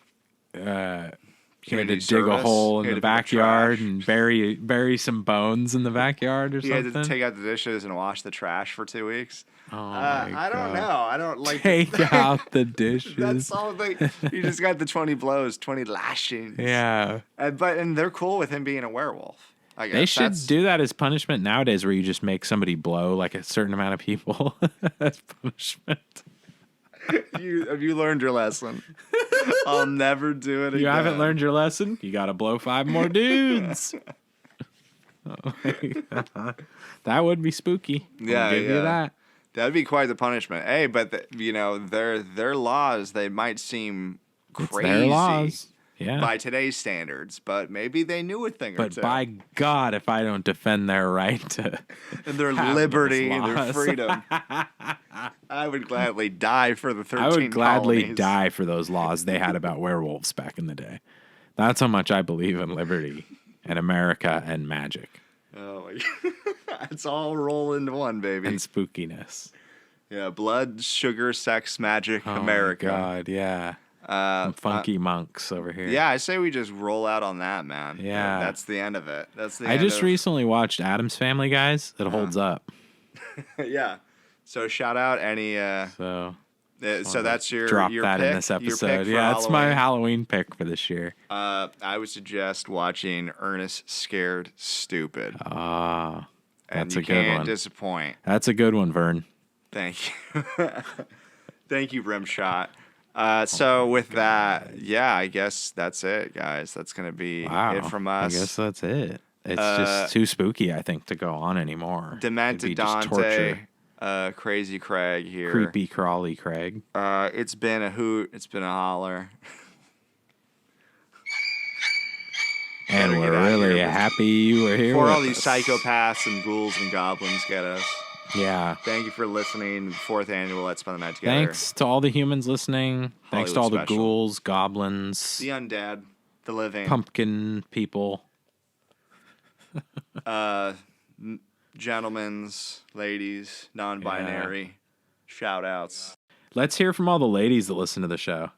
he had to Community dig a service? hole He in had the to pick up backyard trash. and bury some bones in the backyard or He something? had to take out the dishes and wash the trash for 2 weeks. Oh I don't God. know. I don't like Take out the dishes. That's all they. You just got the 20 blows, 20 lashings. Yeah. And they're cool with him being a werewolf. I guess They should That's- do that as punishment nowadays where you just make somebody blow like a certain amount of people as punishment. Have you learned your lesson? I'll never do it again. You haven't learned your lesson? You got to blow 5 more dudes. That would be spooky. Yeah, I'll give you yeah. that. That'd be quite the punishment. Hey, but their laws, they might seem It's crazy their laws. Yeah. by today's standards, but maybe they knew a thing or But two. by God, if I don't defend their right to and their have liberty those and their laws. freedom, I would gladly die for the 13 I would gladly colonies. die for those laws they had about werewolves back in the day. That's how much I believe in liberty and America and magic Oh my God. It's all roll into one, baby. and spookiness. Yeah, blood, sugar, sex, magic, Oh America. my God, yeah. Some funky monks over here. Yeah, I say we just roll out on that, man. Yeah. That's the end of it. That's the I end just of... recently watched Addams Family, guys. It holds up. Yeah. So shout out any So so that's your drop your that pick, in this your pick episode. for Yeah, it's my Halloween. Halloween pick for this year. I would suggest watching Ernest Scared Stupid. Ah, And that's you a good can't one. disappoint. That's a good one, Vern. Thank you. Thank you, Rimshot. So with that, yeah, I guess that's it, guys. That's gonna be Wow. it from us. I guess that's it. It's just too spooky, I think, to go on anymore. It'd Demented be just Dante, torture. Crazy Craig here. Creepy crawly Craig. It's been a hoot. It's been a holler. And Better we're get out of really here. happy you were here. Before with all these us. psychopaths and ghouls and goblins get us. Yeah. Thank you for listening to the 4th annual Let's Spend the Night Together. Thanks to all the humans listening. Thanks to all Hollywood the special. ghouls, goblins, The undead, the living, pumpkin people. gentlemen's, ladies, non-binary, shout outs. Let's hear from all the ladies that listen to the show.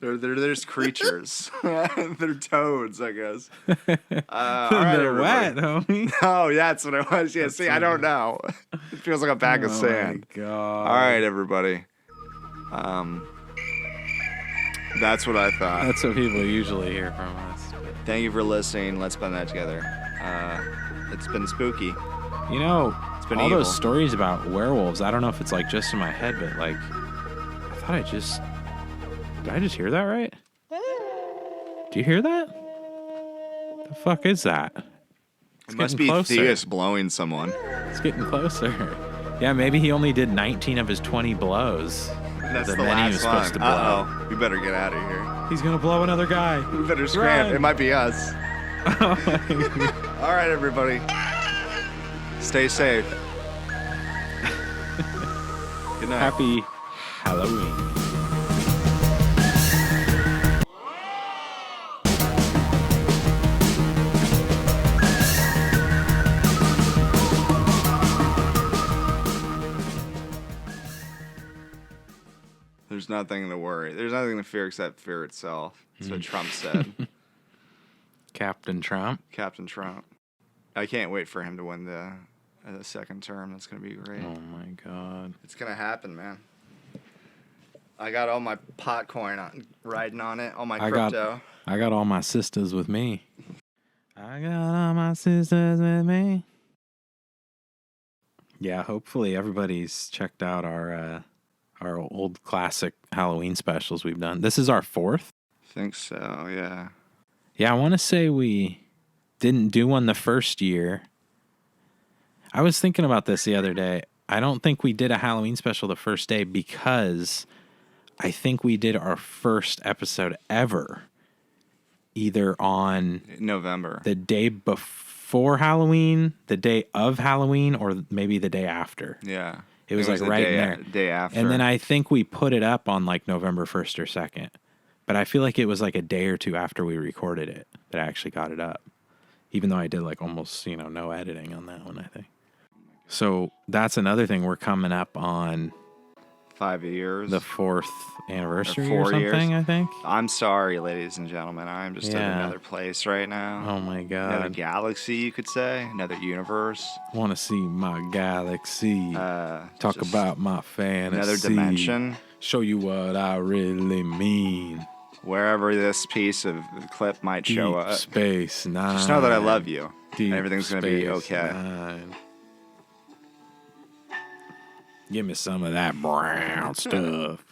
They're just creatures. They're toads, I guess. All right, They're everybody. wet, homie. Oh, that's what it was. Yeah, see, I don't know. It feels like a bag of sand. Oh my God. All right, everybody. That's what I thought. That's what people usually hear from us. Thank you for listening. Let's spend that together. It's been spooky. You know, It's been all evil. those stories about werewolves, I don't know if it's like just in my head, but like, I thought did I just hear that right? Do you hear that? The fuck is that? It must getting be closer. Theus blowing someone. It's getting closer. Yeah, maybe he only did 19 of his 20 blows. That's The the many last was supposed one. to blow. Uh-oh. We better get out of here. He's gonna blow another guy. We better scram. Run. It might be us. All right, everybody. Stay safe. Good night. Happy Halloween. There's nothing to worry. There's nothing to fear except fear itself. That's what Trump said. Captain Trump. Captain Trump. I can't wait for him to win the second term. That's going to be great. Oh, my God. It's going to happen, man. I got all my pot coin riding on it, all my crypto. I got all my sisters with me. I got all my sisters with me. Yeah, hopefully everybody's checked out our old classic Halloween specials we've done. This is our 4th. I think so, yeah. Yeah, I want to say we didn't do one the first year. I was thinking about this the other day. I don't think we did a Halloween special the first day because I think we did our first episode ever either on November, the day before Halloween, the day of Halloween, or maybe the day after. Yeah. It was like right in there. Day after. And then I think we put it up on like November 1st or 2nd. But I feel like it was like a day or two after we recorded it that I actually got it up. Even though I did like almost, no editing on that one, I think. So that's another thing. We're coming up on 5 years. the 4th anniversary Or or 4 something, years. I think. I'm sorry, ladies and gentlemen. I'm just in Yeah. another place right now. Oh my Another God. galaxy, you could say. Another universe. Want to see my galaxy. Talk Just about my fantasy. another dimension. Show you what I really mean. Wherever this piece of the clip might Deep show up. Space Nine. Just know that I love you. Deep Everything's going to be Space okay. Nine. Give me some of that brown stuff.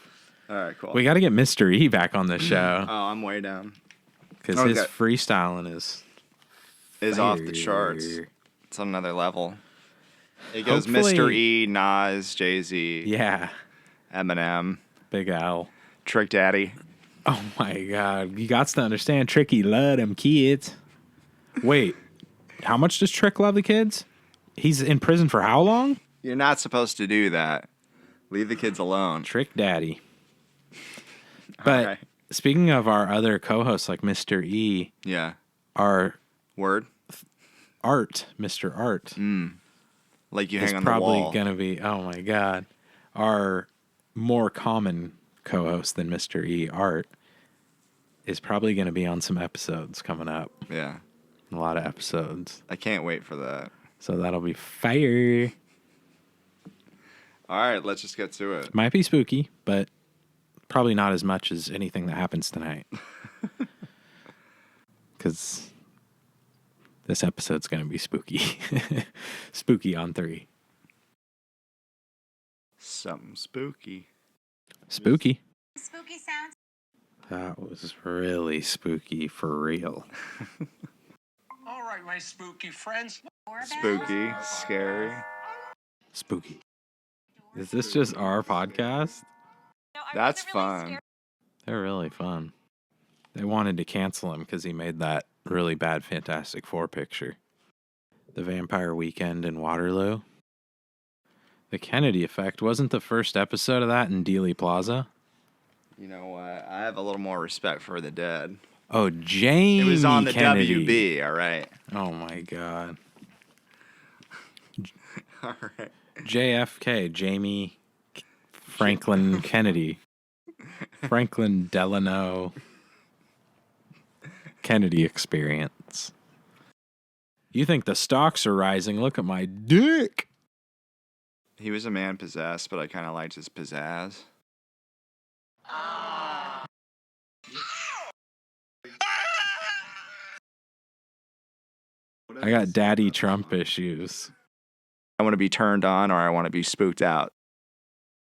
All right, cool. We got to get Mr. E back on the show Oh, I'm way down. because Okay. his freestyling is Off the charts. fire. It's on another level. It goes Hopefully- Mr. E, Nas, Jay-Z, Yeah, Eminem, Big Al. Trick Daddy. Oh my God, you got to understand, Tricky love them kids. Wait, how much does Trick love the kids? He's in prison for how long? You're not supposed to do that. Leave the kids alone. Trick Daddy. But right. speaking of our other co-hosts like Mr. E, Yeah. our Word? Art, Mr. Art, Like you is hang on the probably wall. going to be, oh my God, our more common co-host than Mr. E, Art, is probably going to be on some episodes coming up. Yeah. A lot of episodes. I can't wait for that. So that'll be fire. All right, let's just get to it. Might be spooky, but probably not as much as anything that happens tonight. Because this episode's going to be spooky. Spooky on 3. Something spooky. Spooky. Spooky sounds. That was really spooky for real. All right, my spooky friends. Spooky. Scary. Spooky. Is this just our podcast? That's fun. They're really fun. They wanted to cancel him because he made that really bad Fantastic Four picture. The Vampire Weekend in Waterloo. The Kennedy Effect. Wasn't the first episode of that in Dealey Plaza? You know what? I have a little more respect for the dead. Oh, Jamie It was on the Kennedy. WB, all right. Oh, my God. All right. JFK, Jamie Franklin Kennedy. Franklin Delano Kennedy experience. You think the stocks are rising? Look at my dick. He was a man possessed, but I kind of liked his pizzazz. I got Daddy Trump issues. I want to be turned on or I want to be spooked out.